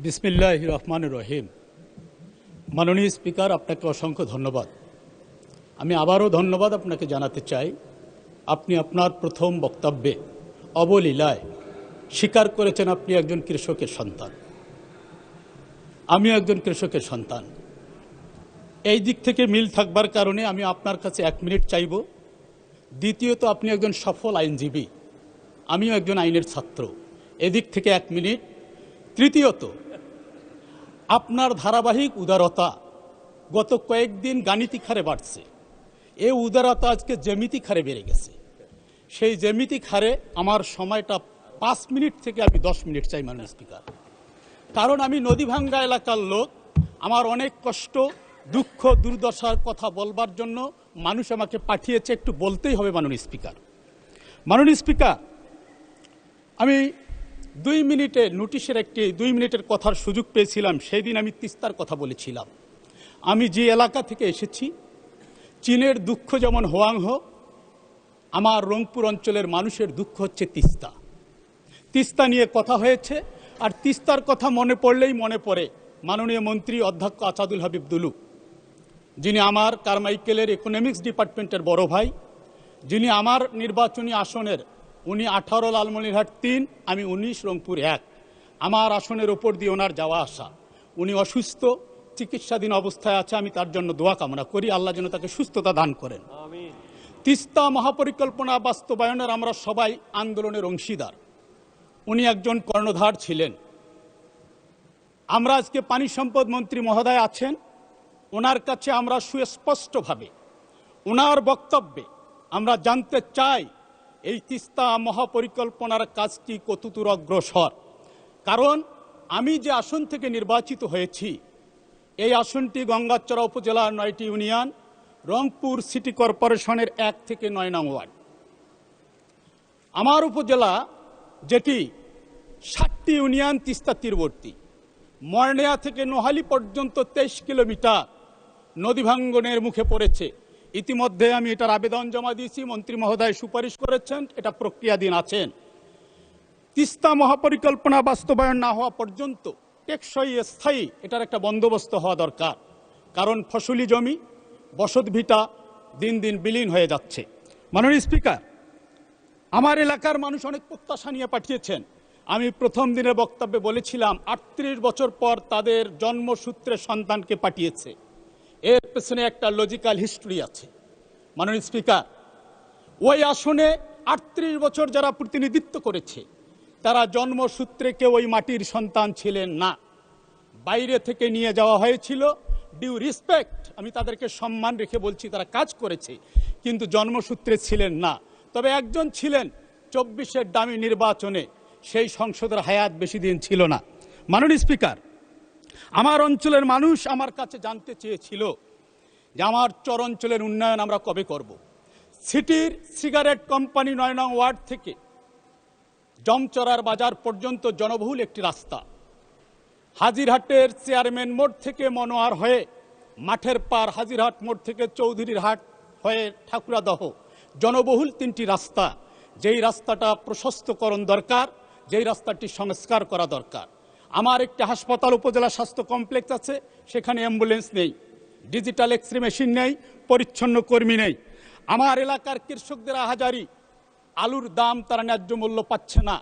বিসমিল্লাহির রহমানির রহিম। মাননীয় স্পিকার, আপনাকে অসংখ্য ধন্যবাদ। আমি আবারও ধন্যবাদ আপনাকে জানাতে চাই। আপনি আপনার প্রথম বক্তব্যে অবলীলায় স্বীকার করেছেন আপনি একজন কৃষকের সন্তান, আমিও একজন কৃষকের সন্তান। এই দিক থেকে মিল থাকবার কারণে আমি আপনার কাছে 1 মিনিট চাইব। দ্বিতীয়ত, আপনি একজন সফল আইনজীবী, আমিও একজন আইনের ছাত্র, এদিক থেকে 1 মিনিট। তৃতীয়ত, আপনার ধারাবাহিক উদারতা গত কয়েকদিন গাণিতিক হারে বাড়ছে। এই উদারতা আজকে জ্যামিতিক হারে বেড়ে গেছে। সেই জ্যামিতিক হারে আমার সময়টা 5 মিনিট থেকে আমি 10 মিনিট চাই মাননীয় স্পিকার। কারণ আমি নদীভাঙ্গা এলাকার লোক, আমার অনেক কষ্ট, দুঃখ, দুর্দশার কথা বলবার জন্য মানুষ আমাকে পাঠিয়েছে, একটু বলতেই হবে মাননীয় স্পিকার। মাননীয় স্পিকার, আমি 2 মিনিটে নোটিশের 2 মিনিটের কথার সুযোগ পেয়েছিলাম। সেই দিন আমি তিস্তার কথা বলেছিলাম। আমি যে এলাকা থেকে এসেছি, চীনের দুঃখ যেমন হোয়াংহো, আমার রংপুর অঞ্চলের মানুষের দুঃখ হচ্ছে তিস্তা। তিস্তা নিয়ে কথা হয়েছে, আর তিস্তার কথা মনে পড়লেই মনে পড়ে মাননীয় মন্ত্রী অধ্যক্ষ আসাদুল হাবিব দুলু, যিনি আমার কারমাইকেলের ইকোনমিক্স ডিপার্টমেন্টের বড় ভাই, যিনি আমার নির্বাচনী আসনের, উনি 18 লালমনিরহাট 3, আমি 19 রংপুর 1। আমার আসনের ওপর দিয়ে ওনার যাওয়া আসা। উনি অসুস্থ, চিকিৎসাধীন অবস্থায় আছে। আমি তার জন্য দোয়া কামনা করি, আল্লাহ যেন তাকে সুস্থতা দান করেন। তিস্তা মহাপরিকল্পনা বাস্তবায়নের আমরা সবাই আন্দোলনের অংশীদার। উনি একজন কর্ণধার ছিলেন। আমরা আজকে পানি সম্পদ মন্ত্রী মহোদয় আছেন, ওনার কাছে আমরা সুস্পষ্টভাবে ওনার বক্তব্যে আমরা জানতে চাই এই তিস্তা মহাপরিকল্পনার কাজটি কতদূর অগ্রসর। কারণ আমি যে আসন থেকে নির্বাচিত হয়েছি, এই আসনটি গঙ্গাচড়া উপজেলার 9টি ইউনিয়ন, রংপুর সিটি কর্পোরেশনের 1 থেকে 9 নং ওয়ার্ড। আমার উপজেলা, যেটি 7টি ইউনিয়ন তিস্তা তীরবর্তী, মর্নেয়া থেকে নোহালি পর্যন্ত 23 কিলোমিটার নদী ভাঙ্গনের মুখে পড়েছে। ইতিমধ্যে আমি এটার আবেদন জমা দিয়েছি, মন্ত্রী মহোদয় সুপারিশ করেছেন, এটা প্রক্রিয়াধীন আছেন। তিস্তা মহাপরিকল্পনা বাস্তবায়ন না হওয়া পর্যন্ত টেকসই স্থায়ী এটার একটা বন্দোবস্ত হওয়া দরকার। কারণ ফসলি জমি, বসতভিটা দিন দিন বিলীন হয়ে যাচ্ছে। মাননীয় স্পিকার, আমার এলাকার মানুষ অনেক প্রত্যাশা নিয়ে পাঠিয়েছেন। আমি প্রথম দিনের বক্তব্যে বলেছিলাম 38 বছর পর তাদের জন্মসূত্রে সন্তানকে পাঠিয়েছে। এর পেছনে একটা লজিক্যাল হিস্ট্রি আছে। মাননীয় স্পিকার, ওই আসনে 38 বছর যারা প্রতিনিধিত্ব করেছে, তারা জন্মসূত্রে কেউ ওই মাটির সন্তান ছিলেন না। বাইরে থেকে নিয়ে যাওয়া হয়েছিল। ডিউ রেসপেক্ট, আমি তাদেরকে সম্মান রেখে বলছি, তারা কাজ করেছে, কিন্তু জন্মসূত্রে ছিলেন না। তবে একজন ছিলেন 24-এর ডামি নির্বাচনে, সেই সংসদের হায়াত বেশি দিন ছিল না। মাননীয় স্পিকার, আমার অঞ্চলের মানুষ আমার কাছে জানতে চেয়েছিল যে আমার চর অঞ্চলের উন্নয়ন আমরা কবে করব। সিটির সিগারেট কোম্পানি 9 নং ওয়ার্ড থেকে জমচরার বাজার পর্যন্ত জনবহুল একটি রাস্তা, হাজিরহাটের চেয়ারম্যান মোড় থেকে মনোয়ার হয়ে মাঠের পার, হাজিরহাট মোড় থেকে চৌধুরীর হাট হয়ে ঠাকুরাদহ, জনবহুল 3টি রাস্তা। যেই রাস্তাটা প্রশস্তকরণ দরকার, যেই রাস্তাটি সংস্কার করা দরকার। আমার একটি হাসপাতাল, উপজেলা স্বাস্থ্য কমপ্লেক্স আছে, সেখানে অ্যাম্বুলেন্স নেই, ডিজিটাল এক্সরে মেশিন নেই, পরিচ্ছন্ন কর্মী নেই। আমার এলাকার কৃষকদের আহাজারি, আলুর দাম তারা ন্যায্য মূল্য পাচ্ছে না।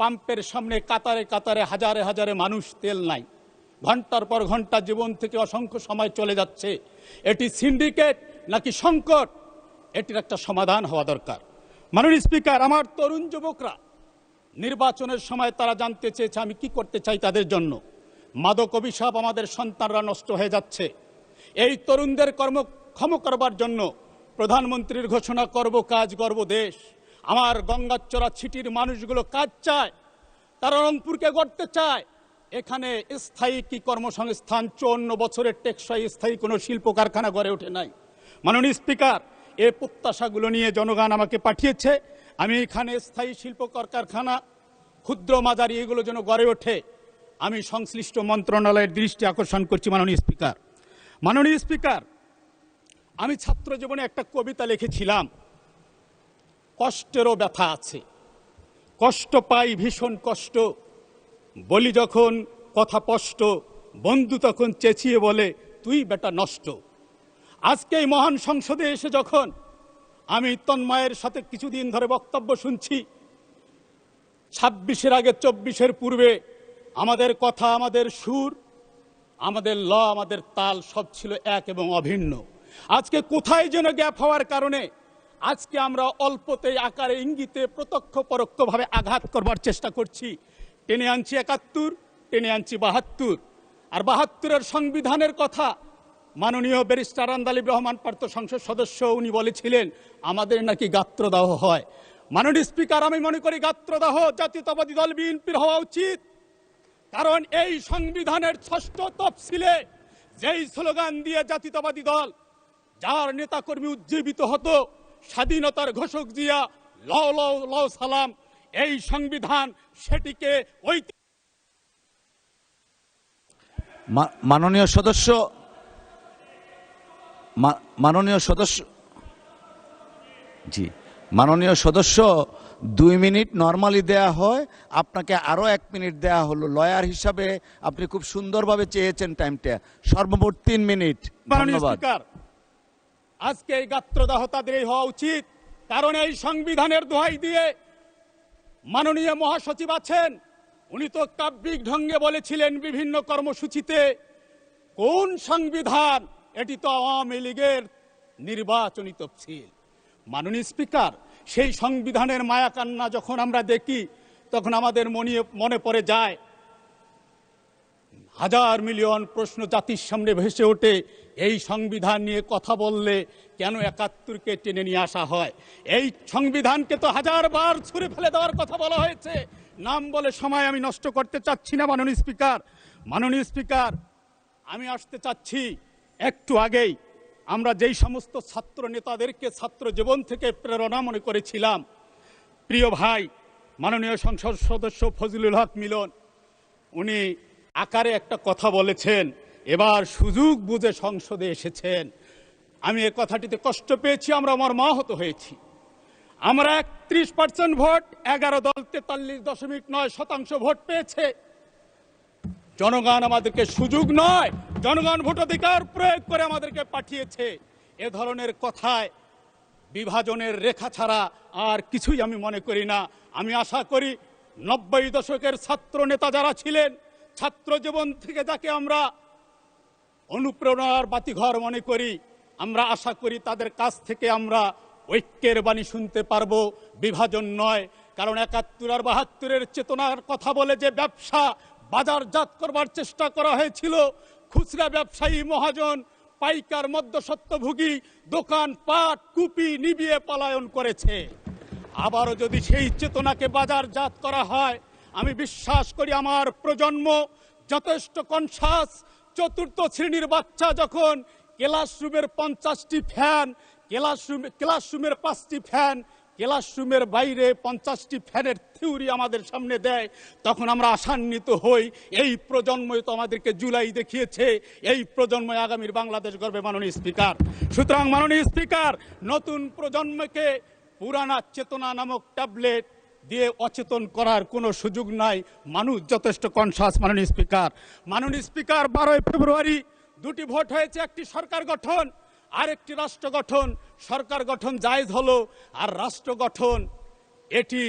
পাম্পের সামনে কাতারে কাতারে হাজারে হাজারে মানুষ, তেল নাই। ঘন্টার পর ঘন্টা জীবন থেকে অসংখ্য সময় চলে যাচ্ছে। এটি সিন্ডিকেট নাকি সংকট, এটির একটা সমাধান হওয়া দরকার। মাননীয় স্পিকার, আমার তরুণ যুবকরা নির্বাচনের সময় তারা জানতে চেয়েছে আমি কি করতে চাই তাদের জন্য। মাদক অভিশাপ, আমাদের সন্তানরা নষ্ট হয়ে যাচ্ছে। এই তরুণদের কর্মক্ষম করবার জন্য প্রধানমন্ত্রীর ঘোষণা, করব কাজ গর্ব দেশ। আমার গঙ্গাচড়া ছিটির মানুষগুলো কাজ চায়, তারা রংপুরকে গড়তে চায়। এখানে স্থায়ী কি কর্মসংস্থান, 54 বছরের টেকসই স্থায়ী কোনো শিল্প কারখানা গড়ে ওঠে নাই। মাননীয় স্পিকার, এই প্রত্যাশাগুলো নিয়ে জনগণ আমাকে পাঠিয়েছে। আমি এখানে স্থায়ী শিল্প কারখানা, ক্ষুদ্র মাঝারি, এগুলো যেন গড়ে ওঠে, আমি সংশ্লিষ্ট মন্ত্রণালয়ের দৃষ্টি আকর্ষণ করছি। মাননীয় স্পিকার, মাননীয় স্পিকার, আমি ছাত্র জীবনে একটা কবিতা লিখেছিলাম, কষ্টেরও ব্যথা আছে, কষ্ট পাই ভীষণ কষ্ট, বলি যখন কথা স্পষ্ট, বন্ধু তখন চেঁচিয়ে বলে, তুই বেটা নষ্ট। আজকে এই মহান সংসদে এসে যখন আমি তন্ময়ের সাথে কিছুদিন ধরে বক্তব্য শুনছি, 26-এর আগে 24-এর পূর্বে আমাদের কথা, আমাদের সুর, আমাদের ল, আমাদের তাল সব ছিল এক এবং অভিন্ন। আজকে কোথায় যেন গ্যাপ হওয়ার কারণে আজকে আমরা অল্পতে আকারে ইঙ্গিতে প্রত্যক্ষ পরোক্ষভাবে আঘাত করবার চেষ্টা করছি। টেনে আনছি 71, টেনে আনছি 72। আর 72-এর সংবিধানের কথা মাননীয় ব্যারিস্টার আন্দালিব রহমান পার্থ সংসদ সদস্য উনি বলেছিলেন আমাদের নাকি গাত্রদাহ হয়। মাননীয় স্পিকার, আমি মনে করি গাত্রদাহ জাতীয়তাবাদী দল বিএনপির হওয়া উচিত। কারণ এই সংবিধানের 6ষ্ঠ তফসিলে যেই স্লোগান দিয়ে জাতীয়তাবাদী দল, যার নেতাকর্মী উজ্জীবিত হতো, স্বাধীনতার ঘোষক জিয়া, লও লও লও সালাম, এই সংবিধান সেটিকে মাননীয় সদস্য মাননীয় সদস্য 2 মিনিট নরমালি দেয়া হয়, আপনাকে আরো 1 মিনিট দেয়া হলো। লয়ার হিসাবে আপনি খুব সুন্দরভাবে চেয়েছেন টাইমটা, সর্বমোট 3 মিনিট। ধন্যবাদ। আজকে এই গাত্রদাহ তাদের হওয়া উচিত, কারণ এই সংবিধানের দোহাই দিয়ে মাননীয় মহাসচিব আছেন, উনি তো কাব্যিক ঢঙ্গে বলেছিলেন বিভিন্ন কর্মসূচিতে, কোন সংবিধান, এটি তো আওয়ামী লীগের নির্বাচনী তফসিল। মাননীয় স্পিকার, সেই সংবিধানের মায়াকান্না যখন আমরা দেখি তখন আমাদের মনে পড়ে যায়, হাজার মিলিয়ন প্রশ্ন জাতির সামনে ভেসে ওঠে। এই সংবিধান নিয়ে কথা বললে কেন 71-কে টেনে নিয়ে আসা হয়? এই সংবিধানকে তো 1000 বার ছুঁড়ে ফেলে দেওয়ার কথা বলা হয়েছে। নাম বলে সময় আমি নষ্ট করতে চাচ্ছি না মাননীয় স্পিকার। মাননীয় স্পিকার, আমি আসতে চাচ্ছি একটু আগেই আমরা যেই সমস্ত ছাত্র নেতাদেরকে ছাত্র জীবন থেকে প্রেরণা মনে করেছিলাম, প্রিয় ভাই মাননীয় সংসদ সদস্য ফজলুল হক মিলন, উনি আকারে একটা কথা বলেছেন, এবার সুযোগ বুঝে সংসদে এসেছেন। আমি এই কথাটিতে কষ্ট পেয়েছি, আমরা মর্মাহত হয়েছি। আমরা 31% ভোট, 11 দল 43.9% ভোট পেয়েছে। জনগণ আমাদেরকে সুযোগ নয়, জনগণ ভোটাধিকার প্রয়োগ করে আমাদেরকে পাঠিয়েছে। এ ধরনের কথায় বিভাজনের রেখা ছাড়া আর কিছুই আমি মনে করি না। আমি আশা করি 90 দশকের ছাত্র নেতা যারা ছিলেন, ছাত্র জীবন থেকে যাকে আমরা অনুপ্রেরণার বাতিঘর মনে করি, আমরা আশা করি তাদের কাছ থেকে আমরা ঐক্যের বাণী শুনতে পারবো, বিভাজন নয়। কারণ 71 আর 72-এর চেতনার কথা বলে যে ব্যবসা বাজারজাত করবার চেষ্টা করা হয়েছিল, খুচরা ব্যবসায়ী, মহাজন, পাইকার, মধ্যস্বত্বভোগী, দোকান পাট কুপি নিবিয়ে পলায়ন করেছে। আবারও যদি সেই চেতনাকে বাজারজাত করা হয়, আমি বিশ্বাস করি আমার প্রজন্ম যথেষ্ট কনসাস। 4র্থ শ্রেণীর বাচ্চা যখন ক্লাসরুমের 50টি ফ্যান, ক্লাসরুমের 5টি ফ্যান, ক্লাসরুমের বাইরে 50টি ফ্যানের থিওরি আমাদের সামনে দেয়, তখন আমরা আশান্বিত হই। এই প্রজন্মই তো আমাদেরকে জুলাই দেখিয়েছে, এই প্রজন্মই আগামীর বাংলাদেশ গড়বে মাননীয় স্পিকার। সুতরাং মাননীয় স্পিকার, নতুন প্রজন্মকে পুরানা চেতনা নামক ট্যাবলেট দিয়ে অচেতন করার কোনো সুযোগ নাই। মানুষ যথেষ্ট কনসাস মাননীয় স্পিকার। মাননীয় স্পিকার, 12 ফেব্রুয়ারি 2টি ভোট হয়েছে, একটি সরকার গঠন আর একটি রাষ্ট্র গঠন। সরকার গঠন জায়েজ হলো, আর রাষ্ট্র গঠন এটি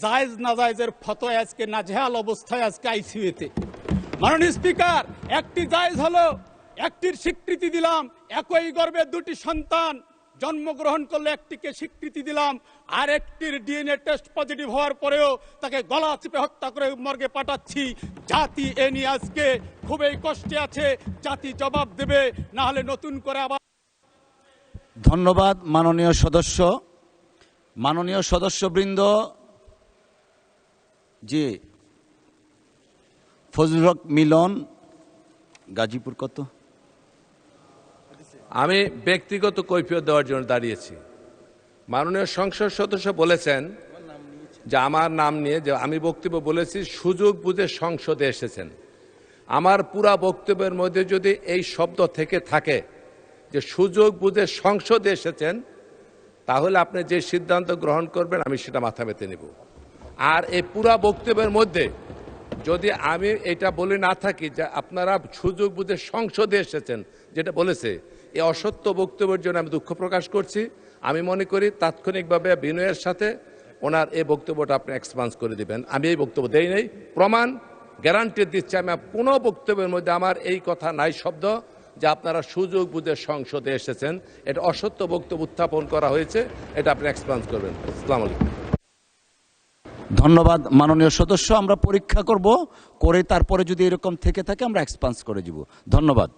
জায়েজ না জায়েজের ফতোয়া আজকে নাজেহাল অবস্থায় আজকে আইসিইউতে। মাননীয় স্পিকার, একটি জায়েজ হলো, একটির স্বীকৃতি দিলাম, একই গর্ভে 2টি সন্তান জন্মগ্রহণ করলে একটিকে স্বীকৃতি দিলাম, আর একটির ডিএনএ টেস্ট পজিটিভ হওয়ার পরেও তাকে গলা চিপে হত্যা করে মর্গে পাঠাচ্ছি। জাতি এ নিয়ে আজকে খুবই কষ্টে আছে, জাতি জবাব দেবে, না হলে নতুন করে আবার। ধন্যবাদ মাননীয় সদস্য। মাননীয় সদস্যবৃন্দ, জি ফজলুল হক মিলন, গাজীপুর। কত? আমি ব্যক্তিগত কৈফিয়ত দেওয়ার জন্য দাঁড়িয়েছি। মাননীয় সংসদ সদস্য বলেছেন যে আমার নাম নিয়ে যে আমি বক্তব্য বলেছি সুযোগ বুঝে সংসদে এসেছেন। আমার পুরা বক্তব্যের মধ্যে যদি এই শব্দ থেকে থাকে যে সুযোগ বুঝে সংসদে এসেছেন, তাহলে আপনি যে সিদ্ধান্ত গ্রহণ করবেন আমি সেটা মাথা পেতে নেব। আর এই পুরা বক্তব্যের মধ্যে যদি আমি এটা বলে না থাকি যে আপনারা সুযোগ বুঝে সংসদে এসেছেন যেটা বলেছে, এই অসত্য বক্তব্যের জন্য আমি দুঃখ প্রকাশ করছি। আমি মনে করি তাৎক্ষণিকভাবে বিনয়ের সাথে ওনার এই বক্তব্যটা আপনি এক্সপান্স করে দিবেন। আমি এই বক্তব্য দেই নাই, প্রমাণ গ্যারান্টি দিচ্ছি আমি কোনো বক্তব্যের মধ্যে আমার এই কথা নাই শব্দ যে আপনারা সুযোগ বুঝে সংসদে এসেছেন। এটা অসত্য বক্তব্য উত্থাপন করা হয়েছে, এটা আপনি এক্সপান্স করবেন। আসসালামু আলাইকুম। ধন্যবাদ মাননীয় সদস্য, আমরা পরীক্ষা করব, করে তারপরে যদি এরকম থেকে থাকে আমরা এক্সপান্স করে দিব। ধন্যবাদ।